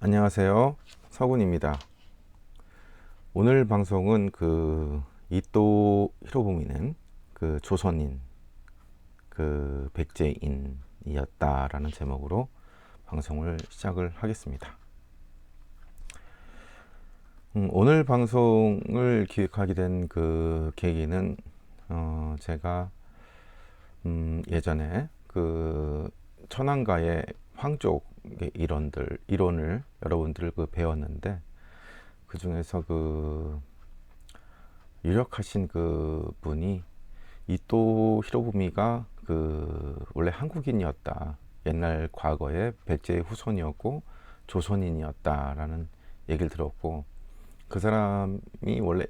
안녕하세요. 서군입니다. 오늘 방송은 이토 히로부미는 조선인 백제인이었다라는 제목으로 방송을 시작을 하겠습니다. 오늘 방송을 기획하게 된 계기는 제가 예전에 천안가의 황족의 이론을 여러분들 배웠는데, 그 중에서 유력하신 분이 이토 히로부미가 원래 한국인이었다, 옛날 과거에 백제의 후손이었고 조선인이었다라는 얘기를 들었고, 그 사람이 원래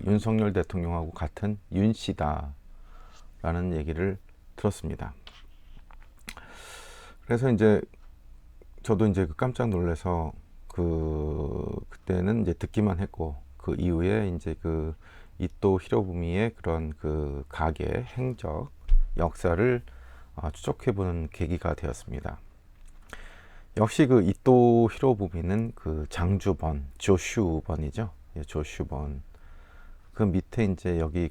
윤석열 대통령하고 같은 윤씨다라는 얘기를 들었습니다. 그래서 이제 저도 이제 깜짝 놀라서 그때는 이제 듣기만 했고, 그 이후에 이제 이토 히로부미의 그런 가계 행적 역사를 추적해보는 계기가 되었습니다. 역시 이토 히로부미는 장주번, 조슈번이죠. 예, 조슈번. 그 밑에 이제 여기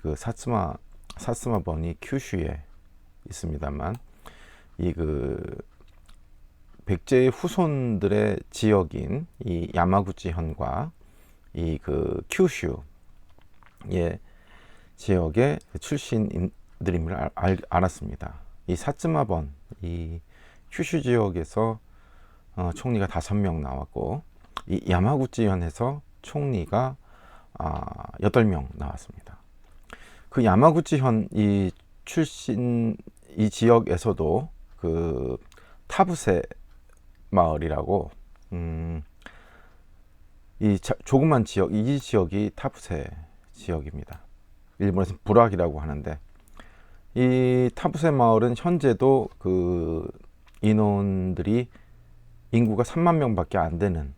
사스마번이 큐슈에 있습니다만, 이 백제의 후손들의 지역인 이 야마구치현과 이 큐슈의 지역의 출신들임을 알았습니다. 이 사츠마번, 이 큐슈 지역에서 총리가 5명 나왔고, 이 야마구치현에서 총리가 8명 나왔습니다. 그 야마구치현 이 출신 이 지역에서도 타부세 마을이라고, 조그만 지역, 이 지역이 타부세 지역입니다. 일본에서는 부락이라고 하는데, 이 타부세 마을은 현재도 인원들이 인구가 3만 명밖에 안 되는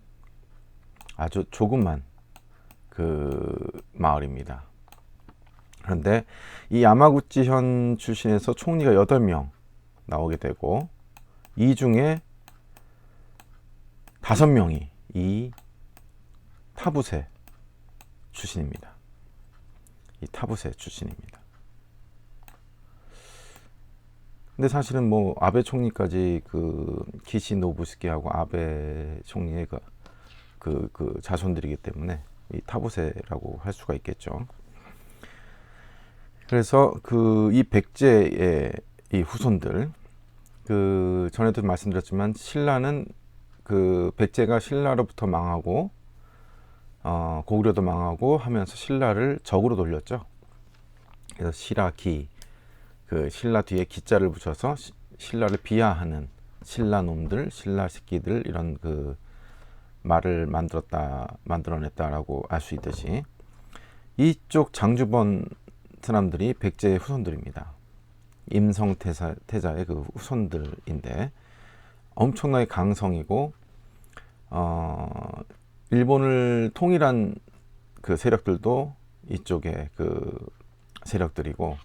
아주 조그만 마을입니다. 그런데 이 야마구치현 출신에서 총리가 8명 나오게 되고, 이 중에 5명이 이 타부세 출신입니다. 이 타부세 출신입니다. 근데 사실은 아베 총리까지 기시 노부스키하고 아베 총리의 자손들이기 때문에 이 타부세라고 할 수가 있겠죠. 그래서 이 백제의 이 후손들, 전에도 말씀드렸지만 신라는 백제가 신라로부터 망하고 고구려도 망하고 하면서 신라를 적으로 돌렸죠. 그래서 신라기, 신라 뒤에 기자를 붙여서 신라를 비하하는 신라놈들, 신라 새끼들, 이런 말을 만들어냈다라고 알 수 있듯이, 이쪽 장주번 사람들이 백제의 후손들입니다. 임성태자의 후손들인데, 엄청나게 강성이고, 일본을 통일한 세력들도 이쪽의 세력들이고,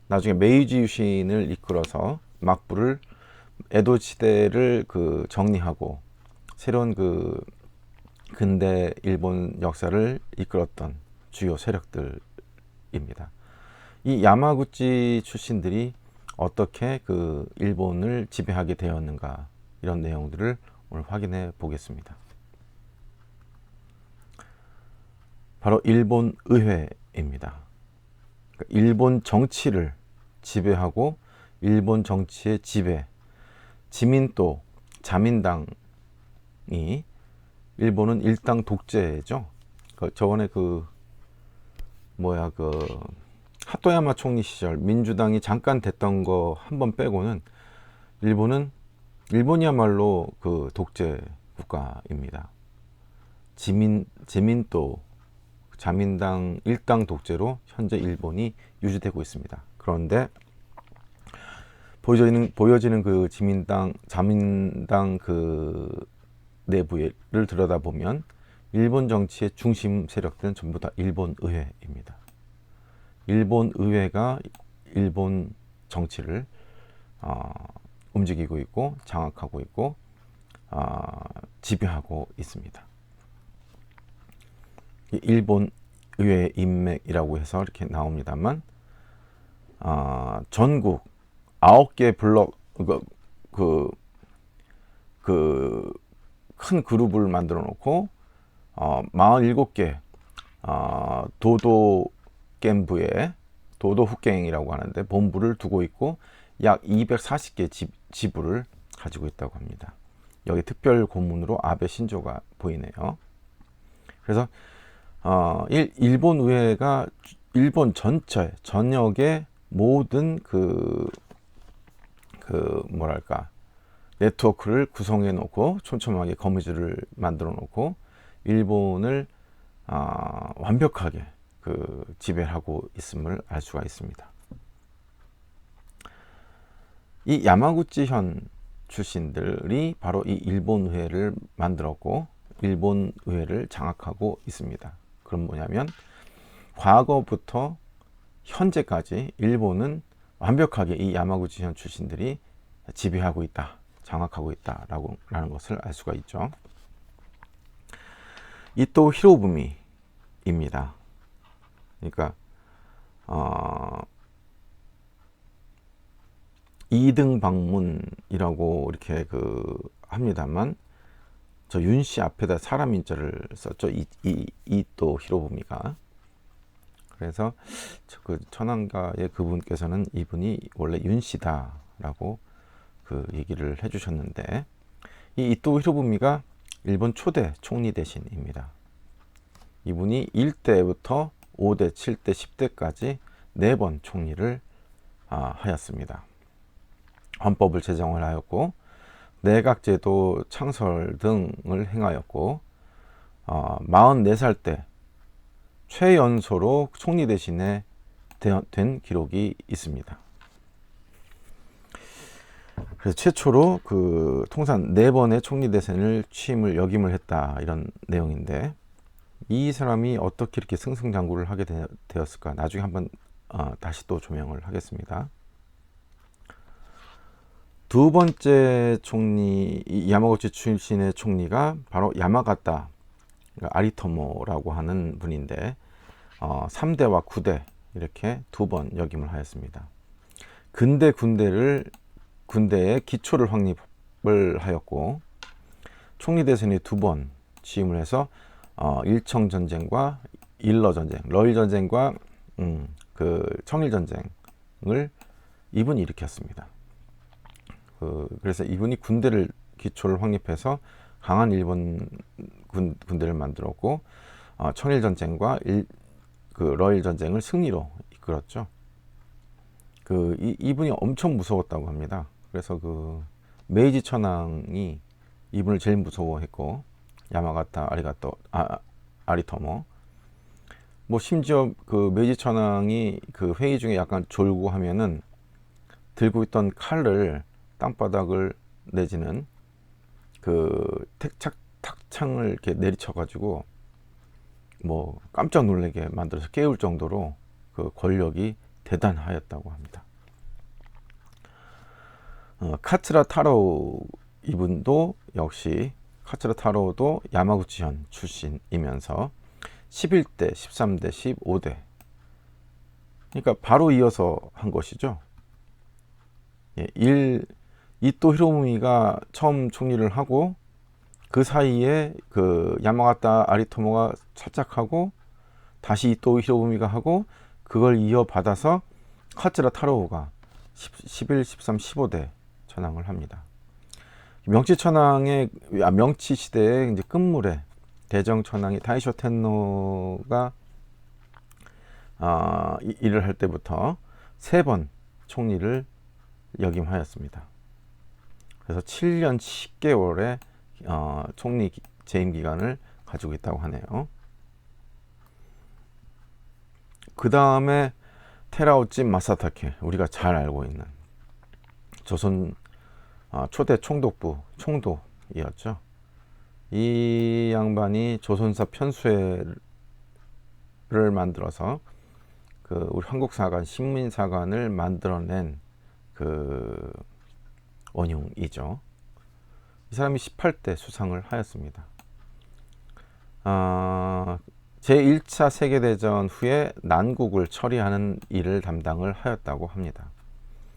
나중에 메이지 유신을 이끌어서 막부를 에도 시대를 정리하고 새로운 근대 일본 역사를 이끌었던 주요 세력들입니다. 이 야마구치 출신들이 어떻게 일본을 지배하게 되었는가, 이런 내용들을 오늘 확인해 보겠습니다. 바로 일본 의회입니다. 일본 정치를 지배하고 일본 정치의 지배, 지민도, 자민당이, 일본은 일당 독재죠. 저번에 하토야마 총리 시절 민주당이 잠깐 됐던 거 한 번 빼고는 일본이야말로 독재 국가입니다. 지민도, 자민당 일당 독재로 현재 일본이 유지되고 있습니다. 그런데 보여지는 자민당 내부를 들여다보면 일본 정치의 중심 세력들은 전부 다 일본 의회입니다. 일본 의회가 일본 정치를 움직이고 있고 장악하고 있고 지배하고 있습니다. 일본 의회 인맥이라고 해서 이렇게 나옵니다만, 전국 9개 블록, 큰 그룹을 만들어 놓고 47개 도도 겐부에 도도 훅갱이라고 하는데 본부를 두고 있고, 약 240개 지부를 가지고 있다고 합니다. 여기 특별 고문으로 아베 신조가 보이네요. 그래서 일본 의회가 일본 전역의 모든 뭐랄까 네트워크를 구성해 놓고 촘촘하게 거미줄을 만들어 놓고 일본을 완벽하게 지배하고 있음을 알 수가 있습니다. 이 야마구치현 출신들이 바로 이 일본 의회를 만들었고 일본 의회를 장악하고 있습니다. 그럼 뭐냐면 과거부터 현재까지 일본은 완벽하게 이 야마구치현 출신들이 지배하고 있다, 장악하고 있다라는 것을 알 수가 있죠. 이토 히로부미입니다. 그러니까 2등 방문이라고 이렇게 합니다만, 저 윤씨 앞에다 사람 인자를 썼죠. 이토 히로부미가. 그래서 천황가의 그분께서는 이분이 원래 윤씨다라고 얘기를 해주셨는데, 이 이토 히로부미가 일본 초대 총리 대신입니다. 이분이 1대부터 5대, 7대, 10대까지 4번 총리를 하였습니다. 헌법을 제정을 하였고 내각제도 창설 등을 행하였고 44살 때 최연소로 총리 대신에 된 기록이 있습니다. 그래서 최초로 통산 4번의 총리 대선을 취임을 역임을 했다, 이런 내용인데, 이 사람이 어떻게 이렇게 승승장구를 하게 되었을까, 나중에 한번 다시 또 조명을 하겠습니다. 두 번째 총리, 야마구치 출신의 총리가 바로 야마가타 아리토모라고 하는 분인데 3대와 9대 이렇게 2번 역임을 하였습니다. 군대의 기초를 확립을 하였고 총리 대선에 2번 취임을 해서 일청 전쟁과 일러 전쟁, 러일 전쟁과 청일 전쟁을 이분이 일으켰습니다. 그래서 이분이 군대를 기초를 확립해서 강한 일본 군대를 만들었고 청일 전쟁과 러일 전쟁을 승리로 이끌었죠. 이분이 엄청 무서웠다고 합니다. 그래서 메이지 천황이 이분을 제일 무서워했고, 야마가타 아리토모, 뭐 심지어 메이지 천황이 회의 중에 약간 졸고 하면은 들고 있던 칼을 땅바닥을 내지는 탁창을 이렇게 내리쳐가지고 뭐 깜짝 놀라게 만들어서 깨울 정도로 권력이 대단하였다고 합니다. 카츠라 타로 이분도 역시 카츠라 타로도 야마구치현 출신이면서 11대, 13대, 15대, 그러니까 바로 이어서 한 것이죠. 이토 히로부미가 처음 총리를 하고 그 사이에 야마가타 아리토모가 살짝하고 다시 이토 히로부미가 하고 그걸 이어받아서 카츠라 타로우가 11, 13, 15대 천황을 합니다. 명치 시대의 이제 끝물에 대정 천황이 다이쇼 텐노가 일을 할 때부터 3번 총리를 역임하였습니다. 그래서 7년 10개월의 총리 재임 기간을 가지고 있다고 하네요. 그 다음에 테라우치 마사타케, 우리가 잘 알고 있는 조선 초대 총독부 총독이었죠. 이 양반이 조선사 편수회를 만들어서 우리 한국사관, 식민사관을 만들어낸 원흉이죠. 이 사람이 18대 수상을 하였습니다. 제1차 세계대전 후에 난국을 처리하는 일을 담당을 하였다고 합니다.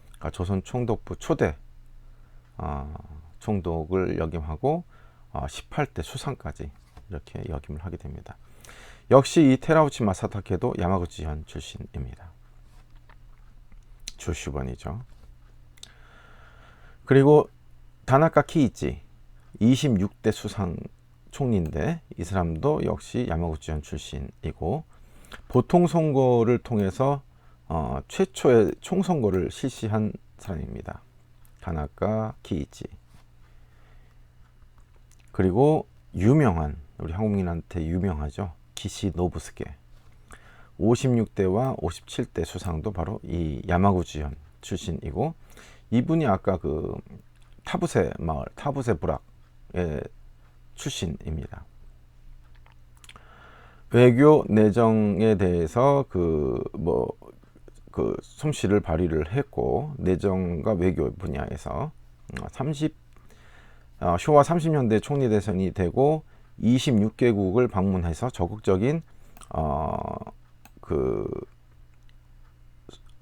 그러니까 조선 총독부 초대 총독을 역임하고 18대 수상까지 이렇게 역임을 하게 됩니다. 역시 이 테라우치 마사타케도 야마구치현 출신입니다. 주슈번이죠. 그리고 다나카 키이치 26대 수상 총리인데 이 사람도 역시 야마구치현 출신이고 보통 선거를 통해서 최초의 총선거를 실시한 사람입니다. 다나카 키이치. 그리고 유명한 우리 한국민한테 유명하죠. 기시 노부스케 56대와 57대 수상도 바로 이 야마구치현 출신이고 이분이 아까 그 타부세 마을 타부세 부락의 출신입니다. 외교 내정에 대해서 그 솜씨를 발휘를 했고 내정과 외교 분야에서 쇼와 30년대 총리 대선이 되고 26개국을 방문해서 적극적인 그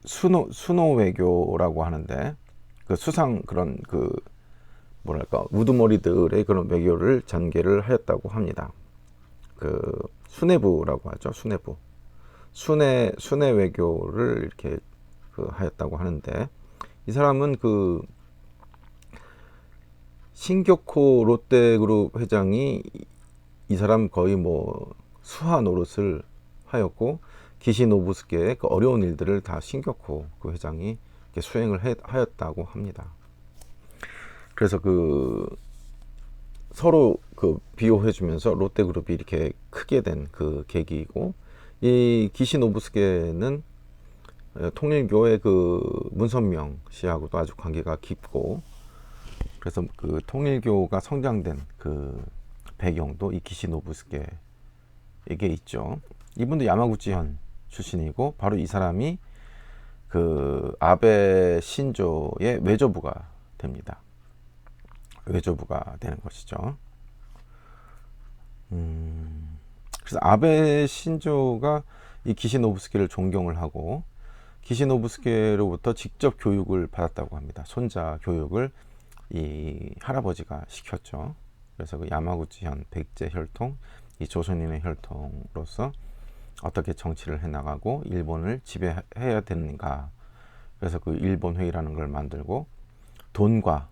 수노 외교라고 하는데 그 수상 그런 그 뭐랄까 우두머리들의 그런 외교를 전개를 하였다고 합니다. 그 수뇌부라고 하죠. 수뇌부 순회 외교를 이렇게 하였다고 하는데 이 사람은 그 신격호 롯데그룹 회장이 이 사람 거의 뭐 수하 노릇을 하였고 기시 노부스케의 그 어려운 일들을 다 신격호 그 회장이 수행을 하였다고 합니다. 그래서 그 서로 그 비호해주면서 롯데그룹이 이렇게 크게 된 그 계기이고 이 기시 노부스케는 통일교의 그 문선명 씨하고도 아주 관계가 깊고 그래서 그 통일교가 성장된 그 배경도 이 기시 노부스케에게 있죠. 이분도 야마구치현 출신이고 바로 이 사람이 그 아베 신조의 외조부가 됩니다. 외조부가 되는 것이죠. 그래서 아베 신조가 이 기시 노부스케를 존경을 하고 기시 노부스케로부터 직접 교육을 받았다고 합니다. 손자 교육을 이 할아버지가 시켰죠. 그래서 그 야마구치현 백제 혈통, 이 조선인의 혈통으로서 어떻게 정치를 해나가고 일본을 지배해야 되는가. 그래서 그 일본 회의라는 걸 만들고 돈과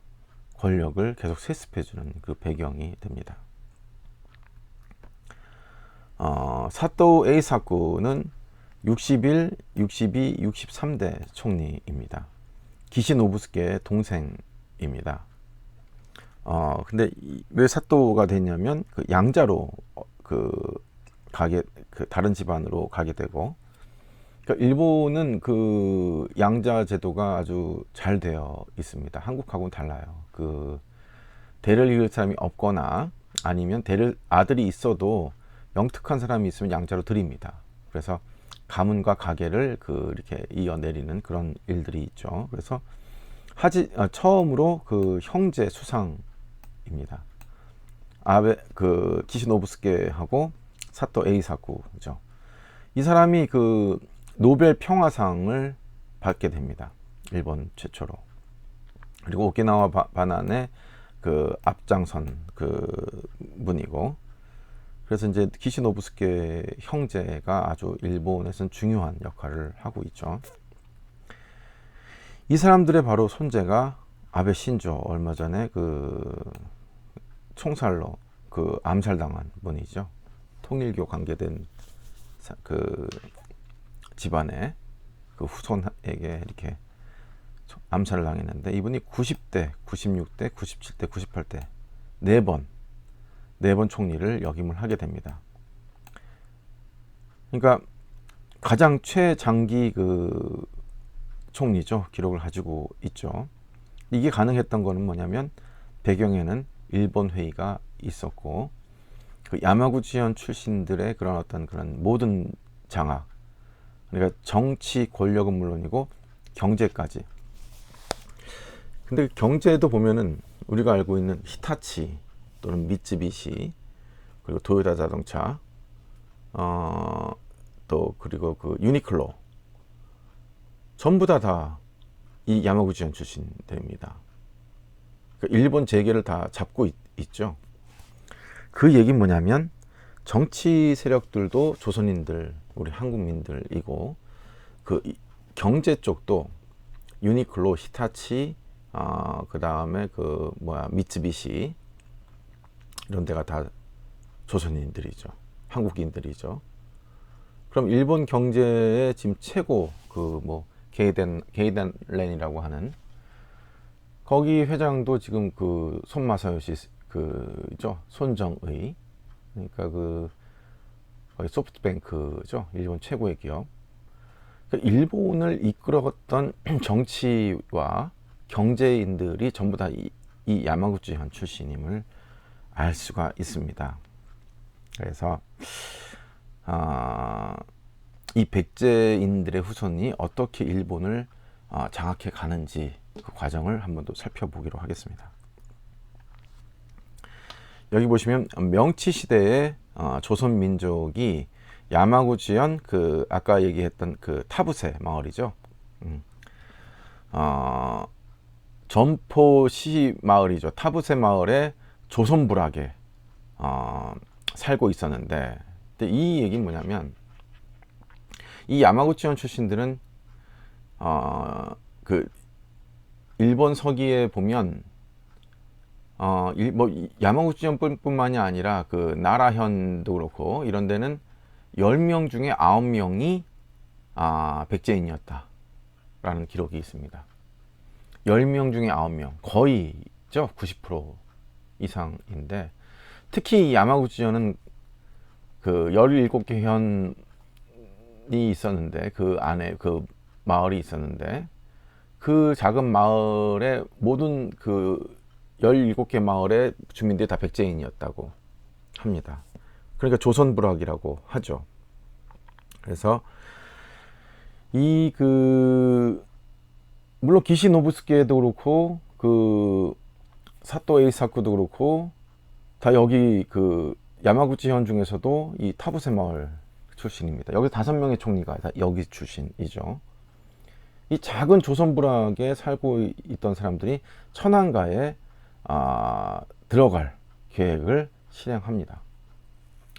권력을 계속 세습해주는 그 배경이 됩니다. 사토 에이사쿠는 61, 62, 63대 총리입니다. 기시 노부스케의 동생입니다. 근데 왜 사토가 됐냐면 그 양자로 다른 집안으로 가게 되고 그러니까 일본은 그 양자 제도가 아주 잘 되어 있습니다. 한국하고는 달라요. 그 대를 이을 사람이 없거나 아니면 아들이 있어도 영특한 사람이 있으면 양자로 드립니다. 그래서 가문과 가계를 이렇게 이어내리는 그런 일들이 있죠. 그래서 처음으로 그 형제 수상입니다. 기시 노부스케하고 사토 에이사쿠죠. 이 사람이 그 노벨 평화상을 받게 됩니다. 일본 최초로. 그리고 오키나와 반환의 그 앞장선 그 분이고, 그래서 이제 기시 노부스케 형제가 아주 일본에서는 중요한 역할을 하고 있죠. 이 사람들의 바로 손재가 아베 신조, 얼마 전에 그 총살로 그 암살당한 분이죠. 통일교 관계된 그 집안의 그 후손에게 이렇게 암살을 당했는데 이분이 90대, 96대, 97대, 98대 네 번 총리를 역임을 하게 됩니다. 그러니까 가장 최장기 그 총리죠. 기록을 가지고 있죠. 이게 가능했던 거는 뭐냐면 배경에는 일본 회의가 있었고 그 야마구치현 출신들의 그런 모든 장악, 그러니까 정치 권력은 물론이고 경제까지. 근데 경제도 보면은 우리가 알고 있는 히타치 또는 미쓰비시, 그리고 도요타 자동차, 또 그리고 그 유니클로, 전부 다 이 야마구치현 출신들입니다. 그러니까 일본 재계를 다 잡고 있죠. 그 얘기는 뭐냐면 정치 세력들도 조선인들, 우리 한국민들이고, 그 경제 쪽도 유니클로, 히타치, 그 다음에 그 미쓰비시, 이런 데가 다 조선인들이죠. 한국인들이죠. 그럼 일본 경제의 지금 최고 게이덴랜이라고 하는 거기 회장도 지금 그 손마사요시 그죠, 손정의, 그러니까 거의 소프트뱅크죠, 일본 최고의 기업. 그러니까 일본을 이끌었던 정치와 경제인들이 전부 다 이 야마구치현 출신임을 알 수가 있습니다. 그래서 이 백제인들의 후손이 어떻게 일본을 장악해 가는지 그 과정을 한번 더 살펴보기로 하겠습니다. 여기 보시면 명치 시대에 조선 민족이 야마구치현 그 아까 얘기했던 그 타부세 마을이죠. 점포시 마을이죠. 타부세 마을에 조선부락에 살고 있었는데, 근데 이 얘기는 뭐냐면 이 야마구치현 출신들은 그 일본 서기에 보면 야마구치현뿐만이 아니라 그 나라현도 그렇고 이런 데는 10명 중에 9명이 백제인이었다라는 기록이 있습니다. 10명 중에 9명, 거의죠. 90% 이상인데, 특히 야마구치현은 그 17개 현이 있었는데, 그 안에 그 마을이 있었는데, 그 작은 마을의 모든 그 17개 마을의 주민들이 다 백제인이었다고 합니다. 그러니까 조선부락이라고 하죠. 그래서 물론 기시노부스케도 그렇고 그 사또 에이사쿠도 그렇고 다 여기 그 야마구치현 중에서도 이 타부세 마을 출신입니다. 여기 5명의 총리가 다 여기 출신이죠. 이 작은 조선부락에 살고 있던 사람들이 천안가에 들어갈 계획을 실행합니다.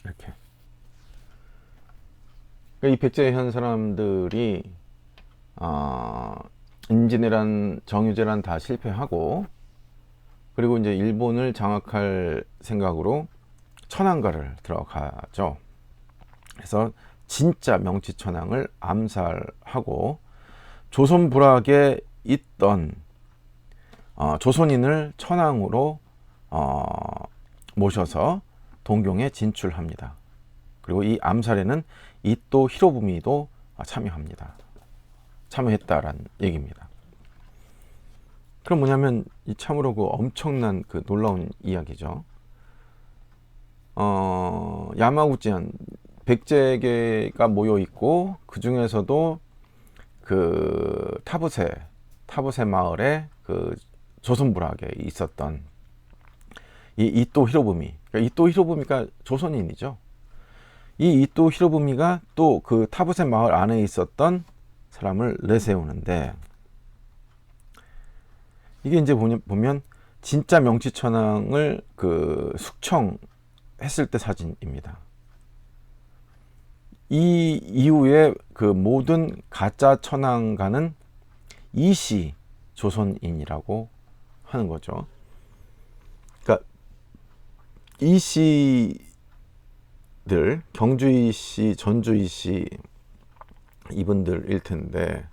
이렇게. 이 백제현 사람들이 임진왜란, 정유재란 다 실패하고, 그리고 이제 일본을 장악할 생각으로 천안가를 들어가죠. 그래서 진짜 명치천황을 암살하고 조선부락에 있던 조선인을 천황으로 모셔서 동경에 진출합니다. 그리고 이 암살에는 이토 히로부미도 참여했다라는 얘기입니다. 그럼 뭐냐면 참으로 그 엄청난 그 놀라운 이야기죠. 야마구치현 백제계가 모여 있고, 그 중에서도 그 타부세 마을에 그 조선부락에 있었던 이 이토 히로부미, 그러니까 이토 히로부미가 조선인이죠. 이 이토 히로부미가 또 그 타부세 마을 안에 있었던 사람을 내세우는데, 이게 이제 보면 진짜 명치천황을 그 숙청했을 때 사진입니다. 이 이후에 그 모든 가짜 천황가는 이씨 조선인이라고 하는 거죠. 그러니까 이씨들, 경주이씨, 전주이씨 이분들일 텐데,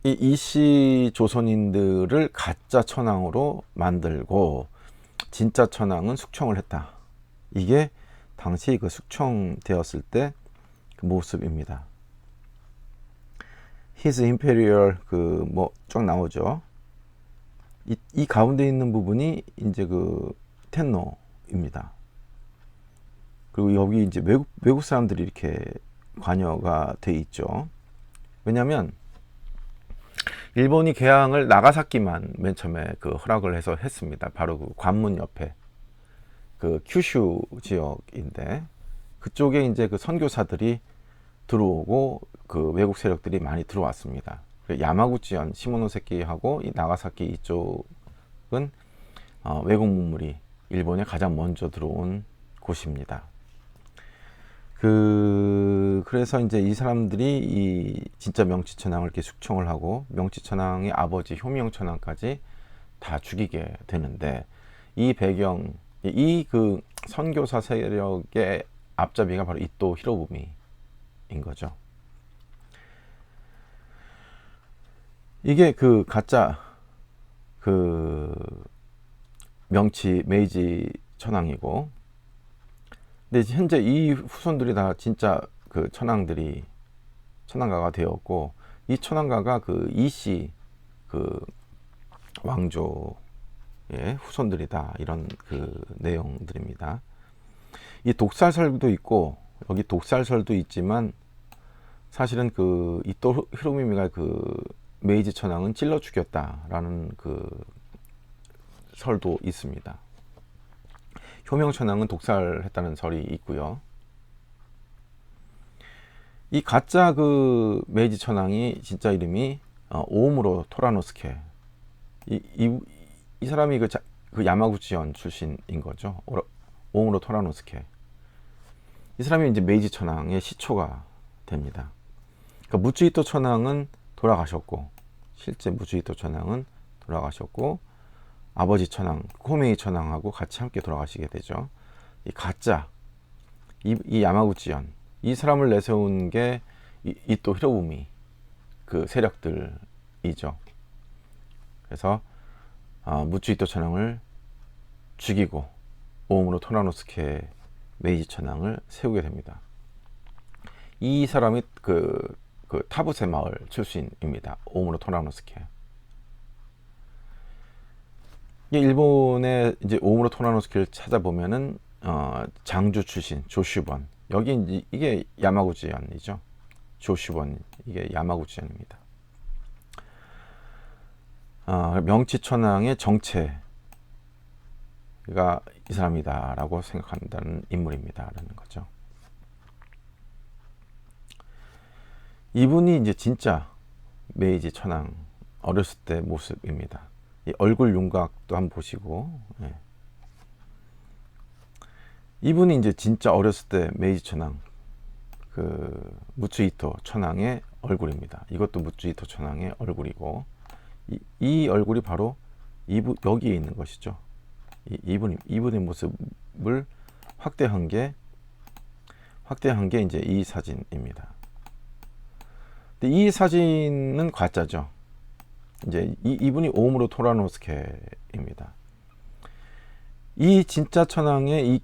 이 이씨 조선인들을 가짜 천황으로 만들고 진짜 천황은 숙청을 했다. 이게 당시 그 숙청되었을 때 그 모습입니다. His Imperial 쫙 나오죠. 이 가운데 있는 부분이 이제 그 텐노입니다. 그리고 여기 이제 외국 사람들이 이렇게 관여가 돼 있죠. 왜냐하면 일본이 개항을 나가사키만 맨 처음에 그 허락을 해서 했습니다. 바로 그 관문 옆에 그 큐슈 지역인데 그쪽에 이제 그 선교사들이 들어오고 그 외국 세력들이 많이 들어왔습니다. 야마구치현 시모노세키하고 이 나가사키 이쪽은 외국 문물이 일본에 가장 먼저 들어온 곳입니다. 그래서 이제 이 사람들이 이 진짜 명치천왕을 이렇게 숙청을 하고 명치천왕의 아버지 효명천왕까지 다 죽이게 되는데 이 배경, 이 그 선교사 세력의 앞잡이가 바로 이토 히로부미인 거죠. 이게 그 가짜 그 메이지 천왕이고, 근데 현재 이 후손들이 다 진짜 그 천황가가 되었고, 이 천황가가 그 이씨 그 왕조의 후손들이다, 이런 그 내용들입니다. 이 독살설도 있고 여기 독살설도 있지만 사실은 그 이토 히로부미가 그 메이지 천황은 찔러 죽였다라는 그 설도 있습니다. 효명천황은 독살했다는 설이 있고요. 이 가짜 그 메이지 천황이 진짜 이름이 오오무로 토라노스케. 이 사람이 그 야마구치현 출신인 거죠. 오오무로 토라노스케. 이 사람이 이제 메이지 천황의 시초가 됩니다. 그러니까 무츠히토 천황은 돌아가셨고, 실제 무츠히토 천황은 돌아가셨고, 아버지 천황 코메이 천황하고 같이 함께 돌아가시게 되죠. 이 가짜 이 야마구치현, 이 사람을 내세운 게 이토 히로부미 그 세력들이죠. 그래서 무츠히토 천황을 죽이고 오오무로 토라노스케 메이지 천황을 세우게 됩니다. 이 사람이 그 타부세 마을 출신입니다. 오오무로 토라노스케. 일본의 이제 오오무로 토라노스케를 찾아보면은 장주 출신 조슈번, 여기 이게 야마구치현이죠. 조슈번, 이게 야마구치현입니다. 명치천황의 정체가 이 사람이다라고 생각한다는 인물입니다라는 거죠. 이분이 이제 진짜 메이지 천황 어렸을 때 모습입니다. 이 얼굴 윤곽도 한번 보시고, 예. 이분이 이제 진짜 어렸을 때 메이지 천황 그 무츠히토 천황의 얼굴입니다. 이것도 무츠히토 천황의 얼굴이고, 이 얼굴이 바로 여기에 있는 것이죠. 이분의 모습을 확대한 게 이제 이 사진입니다. 근데 이 사진은 가짜죠. 이제 이분이 오오무로 토라노스케입니다. 이 진짜 천황의 이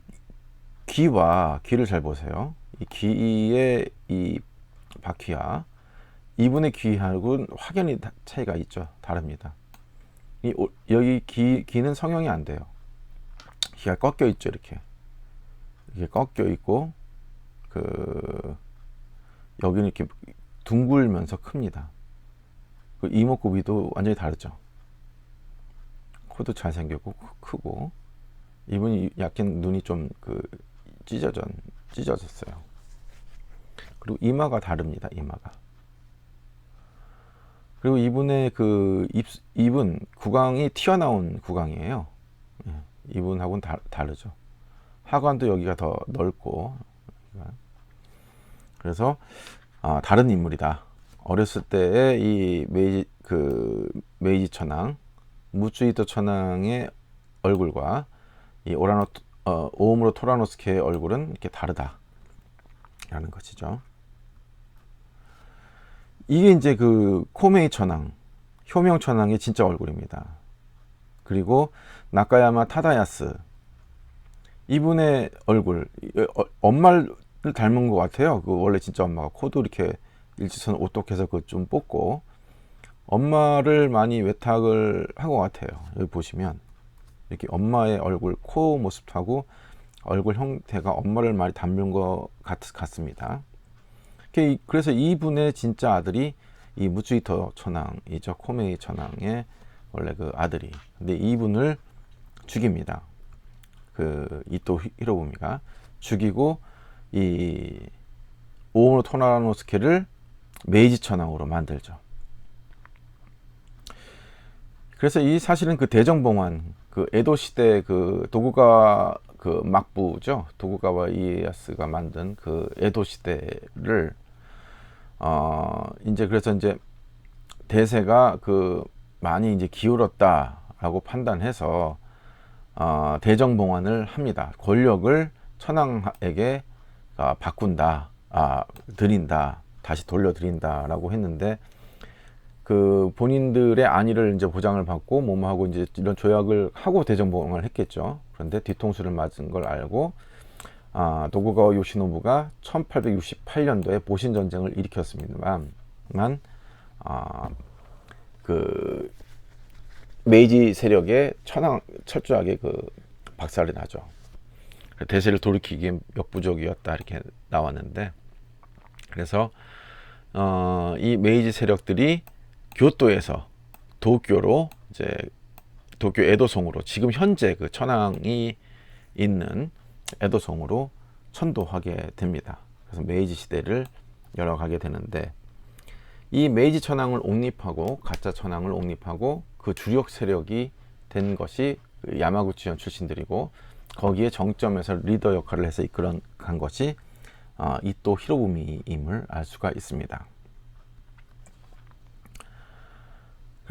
귀를 잘 보세요. 이 귀의 이 바퀴와 이분의 귀하고는 확연히 차이가 있죠. 다릅니다. 여기 귀는 성형이 안 돼요. 귀가 꺾여 있죠. 이렇게 꺾여 있고, 여기는 이렇게 둥글면서 큽니다. 그 이목구 위도 완전히 다르죠. 코도 잘생겼고 크고, 이분이 약간 눈이 좀 찢어졌어요. 그리고 이마가 다릅니다. 이마가. 그리고 이분의 그 입은 구강이 튀어나온 구강이에요. 이분하고는 다르죠. 하관도 여기가 더 넓고, 그래서 다른 인물이다. 어렸을 때의 이 메이지 천황, 무츠히토 천황의 얼굴과 이 오오무로 토라노스케의 얼굴은 이렇게 다르다라는 것이죠. 이게 이제 그 코메이 천황, 효명 천황의 진짜 얼굴입니다. 그리고 나카야마 타다야스, 이분의 얼굴, 엄마를 닮은 것 같아요. 그 원래 진짜 엄마가 코도 이렇게 일지선 오똑해서 좀 뽑고 엄마를 많이 외탁을 한 것 같아요. 여기 보시면 이렇게 엄마의 얼굴, 코 모습하고 얼굴 형태가 엄마를 많이 닮은 것 같습니다. 그래서 이분의 진짜 아들이 이 무츠히토 천황이죠. 코메이 천황의 원래 그 아들이. 근데 이분을 죽입니다. 그 이토 히로부미가 죽이고 이 오오노 토라노스케를 메이지 천황으로 만들죠. 그래서 이 사실은 그 대정봉환, 그 에도 시대 그 도쿠가와 그 막부죠. 도쿠가와 이에야스가 만든 그 에도 시대를 이제 그래서 이제 대세가 그 많이 이제 기울었다라고 판단해서 대정봉환을 합니다. 권력을 천황에게 바꾼다, 드린다, 다시 돌려드린다라고 했는데 그 본인들의 안위를 이제 보장을 받고 뭐하고 이제 이런 조약을 하고 대정봉환을 했겠죠. 그런데 뒤통수를 맞은 걸 알고 도쿠가와 요시노부가 1868년도에 보신 전쟁을 일으켰습니다만 그 메이지 세력의 철저하게 그 박살이 나죠. 대세를 돌이키기에 역부족이었다 이렇게 나왔는데, 그래서 이 메이지 세력들이 교토에서 도쿄로 이제 도쿄 에도성으로 지금 현재 그 천황이 있는 에도성으로 천도하게 됩니다. 그래서 메이지 시대를 열어가게 되는데, 이 메이지 천황을 옹립하고 가짜 천황을 옹립하고 그 주력 세력이 된 것이 그 야마구치현 출신들이고, 거기에 정점에서 리더 역할을 해서 이끌어간 것이 이토 히로부미임을 알 수가 있습니다.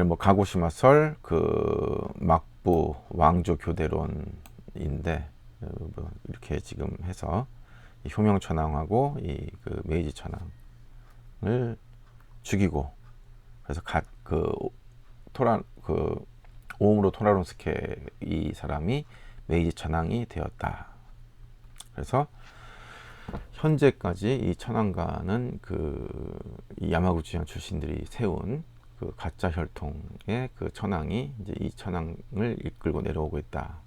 뭐 가고시마설 그 막부 왕조 교대론인데 뭐 이렇게 지금 해서 이 효명 천황하고 이 그 메이지 천황을 죽이고, 그래서 그 오음으로 토라론스케 이 사람이 메이지 천황이 되었다. 그래서 현재까지 이 천황가는 이 야마구치현 출신들이 세운 그 가짜 혈통의 그 천황이 이제 이 천황을 이끌고 내려오고 있다.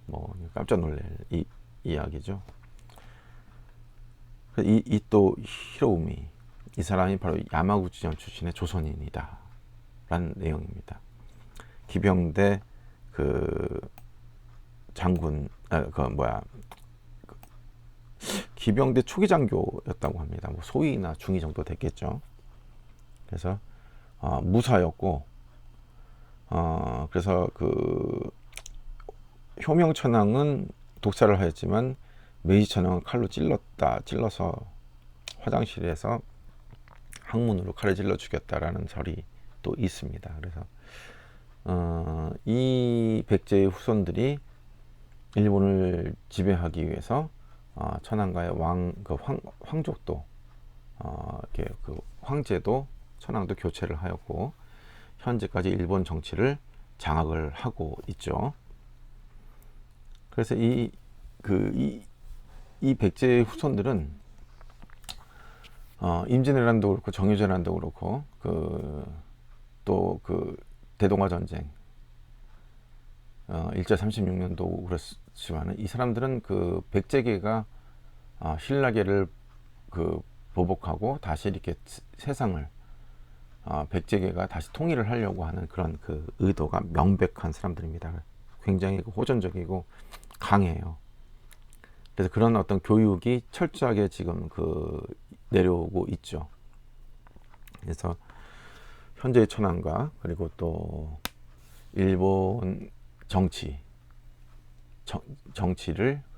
뭐 깜짝 놀랄 이야기죠. 이또 히로우미, 이 사람이 바로 야마구치현 출신의 조선인이다 라는 내용입니다. 기병대 그 장군, 기병대 초기 장교였다고 합니다. 뭐 소위나 중위 정도 됐겠죠. 그래서 무사였고, 그래서 그 효명천황은 독살을 하였지만 메이지천황은 칼로 찔러서 화장실에서 항문으로 칼을 찔러 죽였다라는 설이 또 있습니다. 그래서 이 백제의 후손들이 일본을 지배하기 위해서 천황과의 황족도 이렇게 그 황제도 천황도 교체를 하였고, 현재까지 일본 정치를 장악을 하고 있죠. 그래서 이 백제의 후손들은 임진왜란도 그렇고 정유재란도 그렇고 또 그 대동아 전쟁 일제 36년도 그렇지만은 이 사람들은 그 백제계가 신라계를 그 보복하고 다시 이렇게 세상을 백제계가 다시 통일을 하려고 하는 그런 그 의도가 명백한 사람들입니다. 굉장히 호전적이고 강해요. 그래서 그런 어떤 교육이 철저하게 지금 내려오고 있죠. 그래서 현재의 천황과 그리고 또 일본 정치를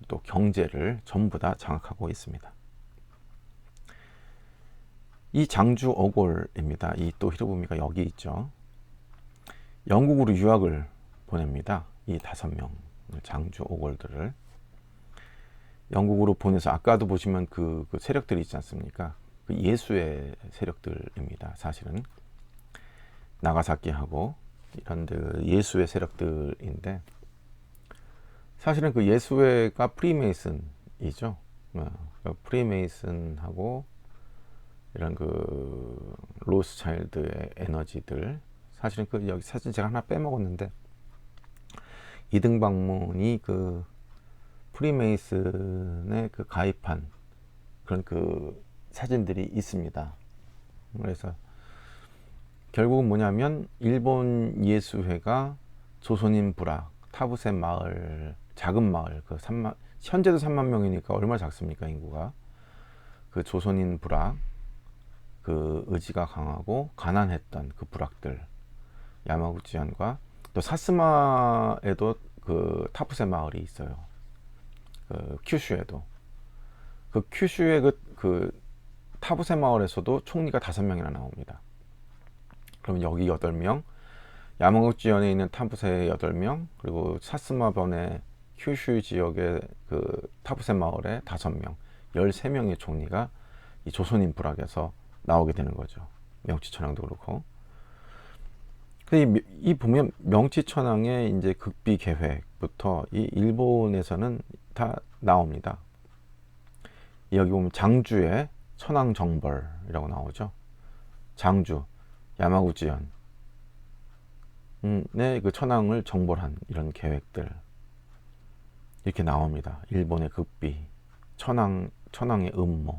또 경제를 전부 다 장악하고 있습니다. 이 장주 오골입니다. 이 또 히로부미가 여기 있죠. 영국으로 유학을 보냅니다. 이 5명 장주 오골들을 영국으로 보내서, 아까도 보시면 그 세력들이 있지 않습니까? 그 예수의 세력들입니다. 사실은 나가사키하고 이런 예수의 세력들인데, 사실은 그 예수회가 프리메이슨이죠. 프리메이슨하고 이런 그 로스차일드의 에너지들, 사실은 여기 사진 제가 하나 빼먹었는데, 이등방문이 그 프리메이슨에 가입한 그런 그 사진들이 있습니다. 그래서 결국은 뭐냐면 일본 예수회가 조선인 부락 타부세 마을, 작은 마을, 그 3만, 현재도 3만 명이니까 얼마나 작습니까 인구가. 그 조선인 부락, 그 의지가 강하고 가난했던 그 부락들, 야마구치현과 또 사스마에도 그 타부세 마을이 있어요. 그 큐슈에도. 그 큐슈의 그 타부세 마을에서도 총리가 5명이나 나옵니다. 그럼 여기 8명, 야마구치현에 있는 타부세 8명, 그리고 사스마번의 큐슈 지역의 그 타부세 마을에 5명, 13명의 총리가 이 조선인 부락에서 나오게 되는 거죠. 명치천왕도 그렇고. 이 보면 명치천왕의 이제 극비 계획부터 이 일본에서는 다 나옵니다. 여기 보면 장주의 천왕정벌이라고 나오죠. 장주, 야마구치현 그 천왕을 정벌한 이런 계획들 이렇게 나옵니다. 일본의 극비, 천왕의 음모.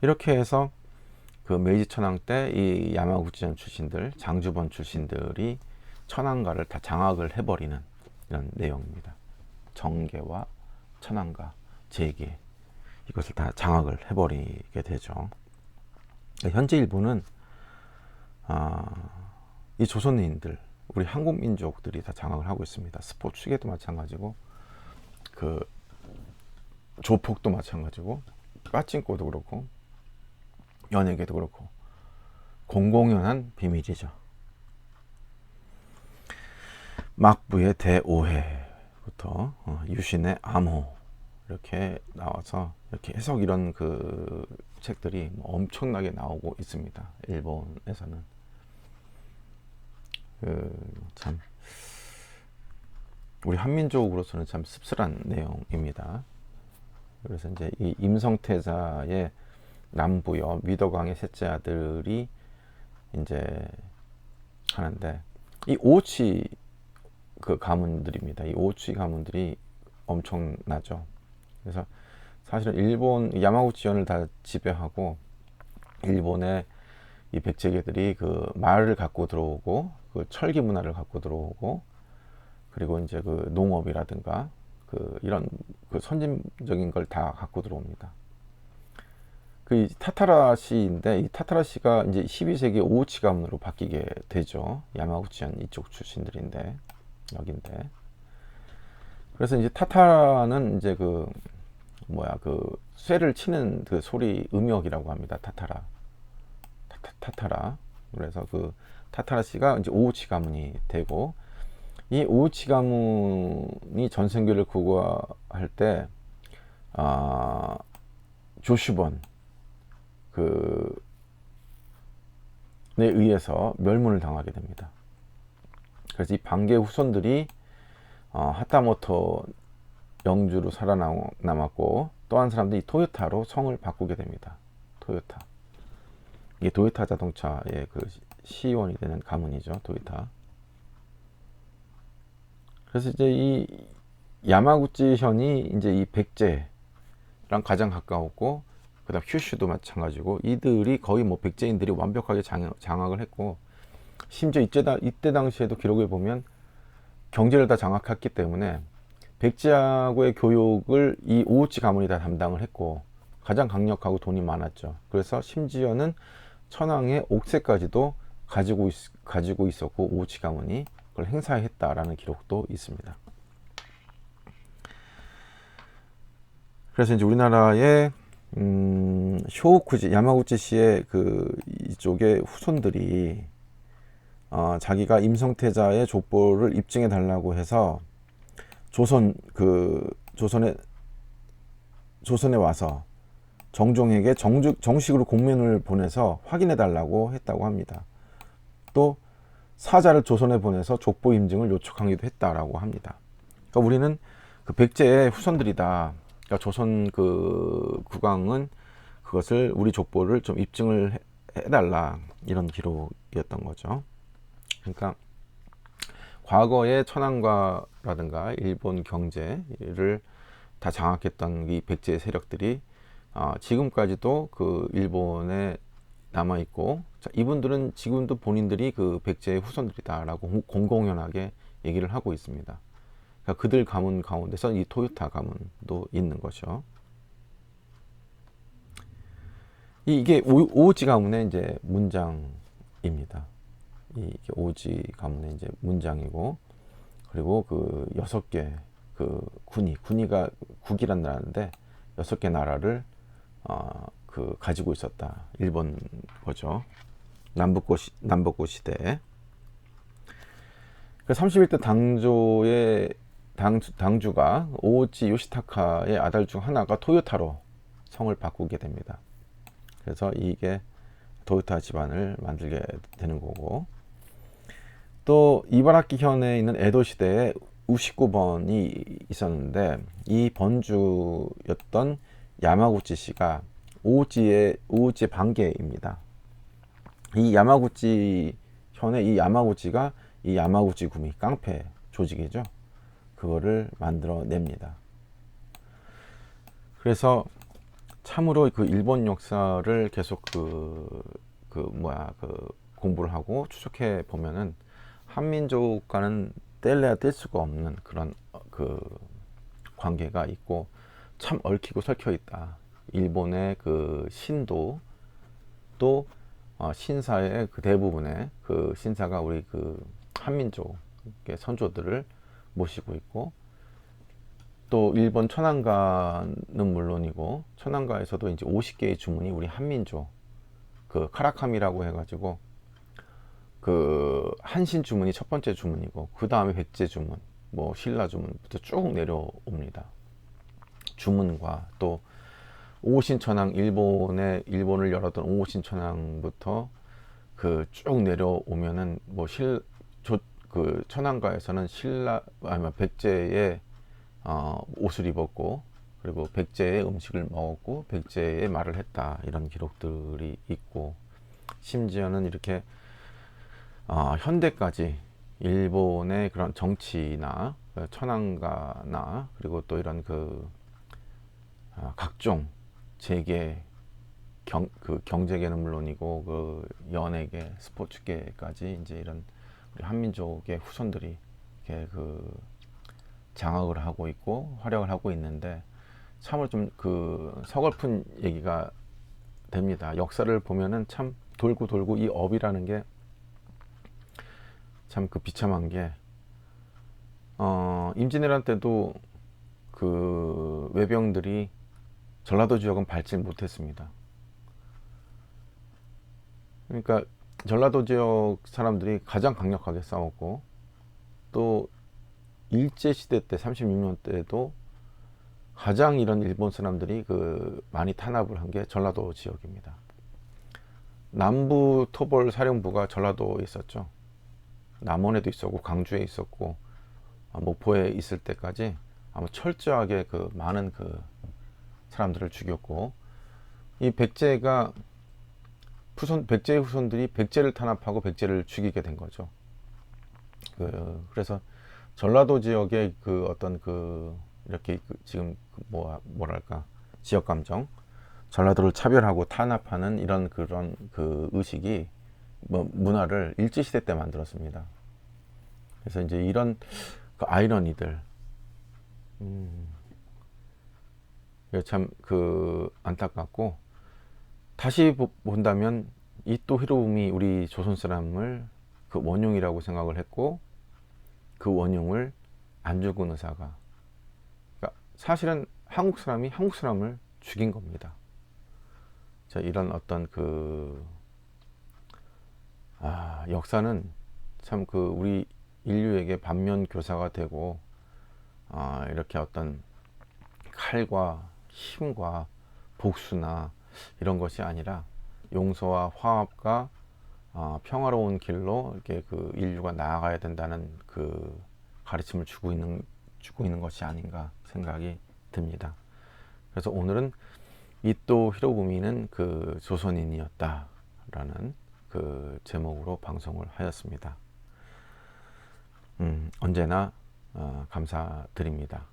이렇게 해서 그 메이지 천왕 때 이 야마구치현 출신들, 장주번 출신들이 천왕가를 다 장악을 해버리는 이런 내용입니다. 정계와 천왕가, 재계 이것을 다 장악을 해버리게 되죠. 현재 일본은 이 조선인들, 우리 한국 민족들이 다 장악을 하고 있습니다. 스포츠계도 마찬가지고, 그 조폭도 마찬가지고, 빠찡꼬도 그렇고, 연예계도 그렇고, 공공연한 비밀이죠. 막부의 대오해부터 유신의 암호 이렇게 나와서 이렇게 해석 이런 그 책들이 엄청나게 나오고 있습니다. 일본에서는. 참 우리 한민족으로서는 참 씁쓸한 내용입니다. 그래서 이제 이 임성태자의 남부여 미덕왕의 셋째 아들이 이제 하는데, 이 오치 그 가문들입니다. 이 오치 가문들이 엄청나죠. 그래서 사실은 일본 야마구치현을 다 지배하고, 일본의 이 백제계들이 그 말을 갖고 들어오고, 그 철기 문화를 갖고 들어오고, 그리고 이제 그 농업이라든가 그 이런 그 선진적인 걸 다 갖고 들어옵니다. 그 타타라시인데, 이 타타라시가 이제 12세기 오우치 가문으로 바뀌게 되죠. 야마구치현 이쪽 출신들인데, 여긴데. 그래서 이제 타타라는 이제 그 쇠를 치는 그 소리 음역이라고 합니다. 타타라. 그래서 그 타타라시가 이제 오우치 가문이 되고, 이 오우치 가문이 전생교를 구가할 때 조슈번 에 의해서 멸문을 당하게 됩니다. 그래서 이 반개 후손들이 하타모토 영주로 살아남았고, 또 한 사람들이 토요타로 성을 바꾸게 됩니다. 토요타. 이게 도요타 자동차의 그 시원이 되는 가문이죠. 도요타. 그래서 이제 이 야마구치현이 이제 이 백제랑 가장 가까웠고, 그다음 큐슈도 마찬가지고, 이들이 거의 뭐 백제인들이 완벽하게 장악을 했고, 심지어 이때 당시에도 기록을 보면 경제를 다 장악했기 때문에 백제하고의 교육을 이 오우치 가문이 다 담당을 했고, 가장 강력하고 돈이 많았죠. 그래서 심지어는 천황의 옥새까지도 가지고 있었고, 오우치 가문이 그걸 행사했다라는 기록도 있습니다. 그래서 이제 우리나라의 쇼쿠지 야마구치시의 그 이쪽의 후손들이 자기가 임성태자의 족보를 입증해 달라고 해서 조선에 와서 정종에게 정식으로 공문을 보내서 확인해 달라고 했다고 합니다. 또 사자를 조선에 보내서 족보 인증을 요청하기도 했다라고 합니다. 그러니까 우리는 그 백제의 후손들이다. 그러니까 조선 그 국왕은 그것을, 우리 족보를 좀 입증을 해달라, 이런 기록이었던 거죠. 그러니까 과거의 천황과라든가 일본 경제를 다 장악했던 이 백제 세력들이 지금까지도 그 일본의 남아 있고, 자, 이분들은 지금도 본인들이 그 백제의 후손들이다라고 공공연하게 얘기를 하고 있습니다. 그러니까 그들 가문 가운데서 이 토요타 가문도 있는 거죠. 이게 오지 가문의 이제 문장입니다. 이게 오지 가문의 이제 문장이고, 그리고 그 6개 그 군이가 국이란 나라인데 6개 나라를 그 가지고 있었다. 일본 거죠. 남북고 시대에. 그 31대 당조의 당주가 오지 요시타카의 아들 중 하나가 토요타로 성을 바꾸게 됩니다. 그래서 이게 토요타 집안을 만들게 되는 거고, 또 이바라키 현에 있는 에도 시대에 우시쿠번이 있었는데 이 번주였던 야마구치 씨가 오우지의 반계입니다. 이 야마구치 현에 이 야마구치가 이 야마구치 구미 깡패 조직이죠. 그거를 만들어냅니다. 그래서 참으로 그 일본 역사를 계속 공부를 하고 추적해 보면은 한민족과는 뗄래야 뗄 수가 없는 그런 그 관계가 있고, 참 얽히고 설켜 있다. 일본의 그 신도 또 신사의 그 대부분의 그 신사가 우리 그 한민족의 선조들을 모시고 있고, 또 일본 천황가는 물론이고 천황가에서도 이제 50개의 주문이 우리 한민족 그 카라카미라고 해가지고 그 한신 주문이 첫 번째 주문이고, 그 다음에 백제 주문, 뭐 신라 주문부터 쭉 내려옵니다. 주문과 또 오신 천황, 일본을 열었던 오신 천황부터 그 쭉 내려오면은 뭐 그 천황가에서는 백제의 옷을 입었고, 그리고 백제의 음식을 먹었고 백제의 말을 했다, 이런 기록들이 있고, 심지어는 이렇게 현대까지 일본의 그런 정치나 천황가나 그리고 또 이런 그 각종 재계 그 경제계는 물론이고 그 연예계, 스포츠계까지 이제 이런 우리 한민족의 후손들이 이렇게 그 장악을 하고 있고 활약을 하고 있는데, 참으로 좀 그 서글픈 얘기가 됩니다. 역사를 보면은 참 돌고 이 업이라는 게 참 그 비참한 게, 임진왜란 때도 그 외병들이 전라도 지역은 밟지 못했습니다. 그러니까 전라도 지역 사람들이 가장 강력하게 싸웠고, 또 일제시대 때 36년 때도 가장 이런 일본 사람들이 그 많이 탄압을 한 게 전라도 지역입니다. 남부 토벌 사령부가 전라도에 있었죠. 남원에도 있었고 광주에 있었고 목포에 있을 때까지 아마 철저하게 그 많은 그 사람들을 죽였고, 이 백제의 후손들이 백제를 탄압하고 백제를 죽이게 된 거죠. 그래서 전라도 지역의 그 어떤 그 이렇게 지금 뭐랄까 지역 감정, 전라도를 차별하고 탄압하는 이런 그런 그 의식이 문화를 일제시대 때 만들었습니다. 그래서 이제 이런 그 아이러니들, 참 그 안타깝고, 다시 본다면 이토 히로부미 우리 조선 사람을 그 원흉이라고 생각을 했고, 그 원흉을 안중근 의사가, 그러니까 사실은 한국 사람을 죽인 겁니다. 자, 이런 어떤 그 역사는 참 그 우리 인류에게 반면 교사가 되고, 이렇게 어떤 칼과 힘과 복수나 이런 것이 아니라 용서와 화합과 평화로운 길로 이렇게 그 인류가 나아가야 된다는 그 가르침을 주고 있는 것이 아닌가 생각이 듭니다. 그래서 오늘은 이토 히로부미는 그 조선인이었다라는 그 제목으로 방송을 하였습니다. 언제나 감사드립니다.